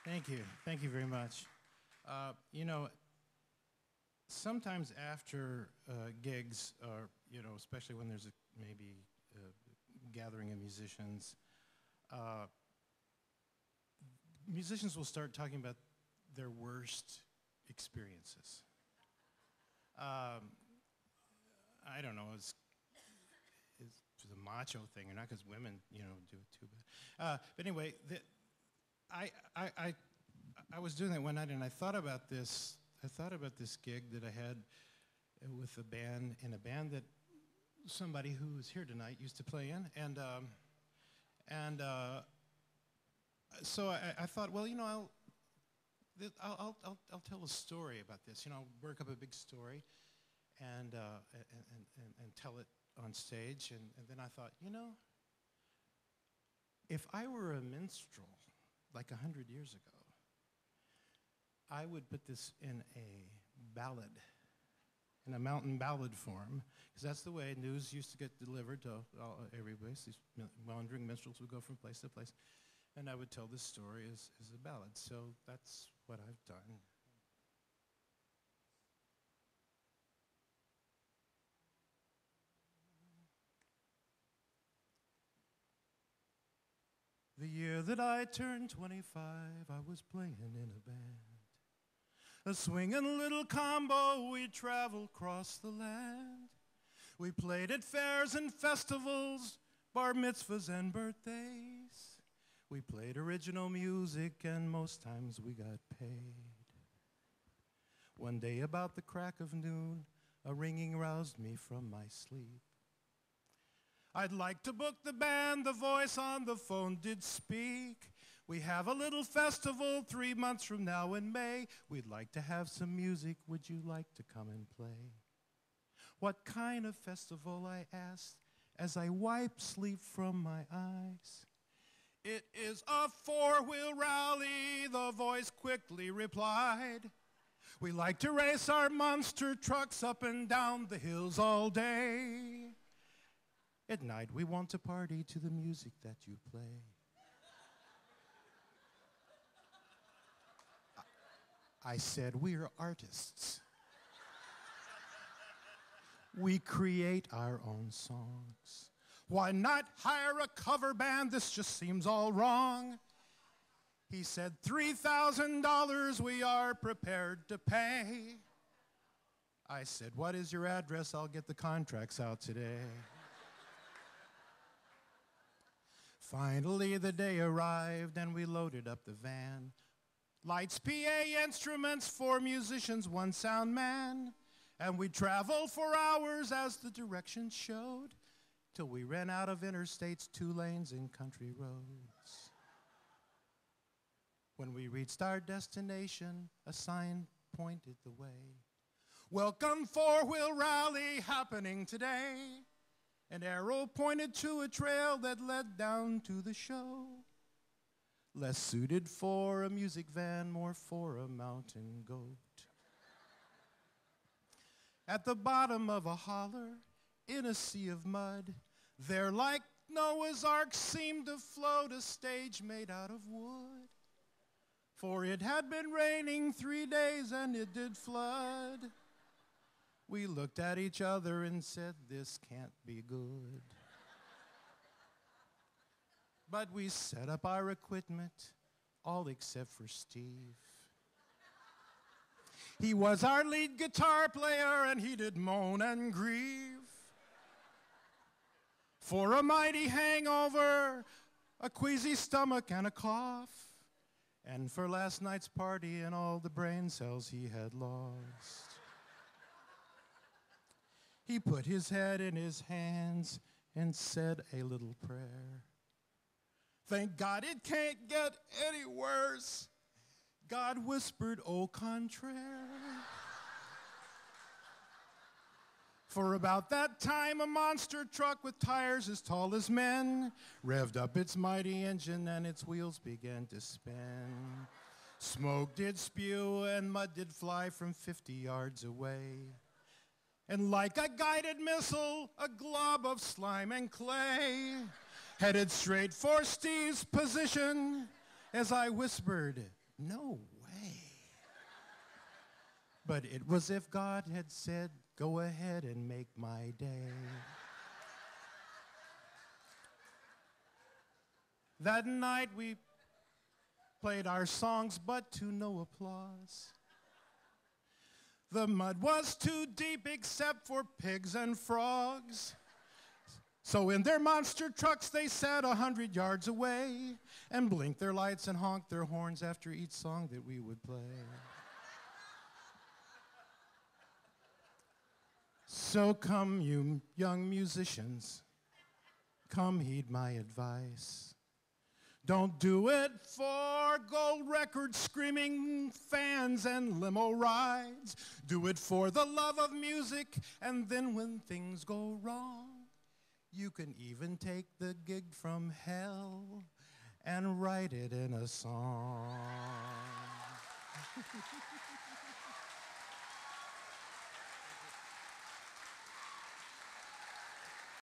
Thank you. Thank you very much. You know, sometimes after gigs, or especially when there's maybe a gathering of musicians, uh, musicians will start talking about their worst experiences. Um, I don't know. It's a macho thing, or not because women, do it too. But anyway, I, I, I, I was doing that one night, and I thought about this. I thought about this gig that I had with a band, in a band that somebody who is here tonight used to play in, and so I thought, well, I'll tell a story about this. I'll work up a big story, and tell it on stage, and then I thought, if I were a minstrel like 100 years ago, I would put this in a ballad, in a mountain ballad form, because that's the way news used to get delivered to everybody. These wandering minstrels would go from place to place, and I would tell this story as a ballad. So that's what I've done. The year that I turned 25, I was playing in a band. A swinging little combo, we traveled across the land. We played at fairs and festivals, bar mitzvahs and birthdays. We played original music, and most times we got paid. One day about the crack of noon, a ringing roused me from my sleep. I'd like to book the band, the voice on the phone did speak. We have a little festival 3 months from now in May. We'd like to have some music, would you like to come and play? What kind of festival, I asked, as I wiped sleep from my eyes. It is a four-wheel rally, the voice quickly replied. We like to race our monster trucks up and down the hills all day. At night we want to party to the music that you play. I said, we're artists. We create our own songs. Why not hire a cover band? This just seems all wrong. He said, $3,000 we are prepared to pay. I said, what is your address? I'll get the contracts out today. Finally, the day arrived, and we loaded up the van. Lights, PA, instruments, 4 musicians, 1 sound man. And we traveled for hours as the directions showed, till we ran out of interstates, 2 lanes and country roads. When we reached our destination, a sign pointed the way. Welcome, four-wheel rally happening today. An arrow pointed to a trail that led down to the show. Less suited for a music van, more for a mountain goat. At the bottom of a holler, in a sea of mud, there like Noah's Ark seemed to float a stage made out of wood. For it had been raining 3 days and it did flood. We looked at each other and said, this can't be good. But we set up our equipment, all except for Steve. He was our lead guitar player, and he did moan and grieve. For a mighty hangover, a queasy stomach and a cough, and for last night's party and all the brain cells he had lost. He put his head in his hands and said a little prayer. Thank God it can't get any worse. God whispered, au contraire. For about that time, a monster truck with tires as tall as men revved up its mighty engine and its wheels began to spin. Smoke did spew and mud did fly from 50 yards away. And like a guided missile, a glob of slime and clay headed straight for Steve's position as I whispered, No way. But it was if God had said, go ahead and make my day. That night we played our songs, but to no applause. The mud was too deep except for pigs and frogs. So in their monster trucks they sat 100 yards away and blinked their lights and honked their horns after each song that we would play. So come, you young musicians, come heed my advice. Don't do it for gold record screaming fans and limo rides. Do it for the love of music, and then when things go wrong, you can even take the gig from hell and write it in a song.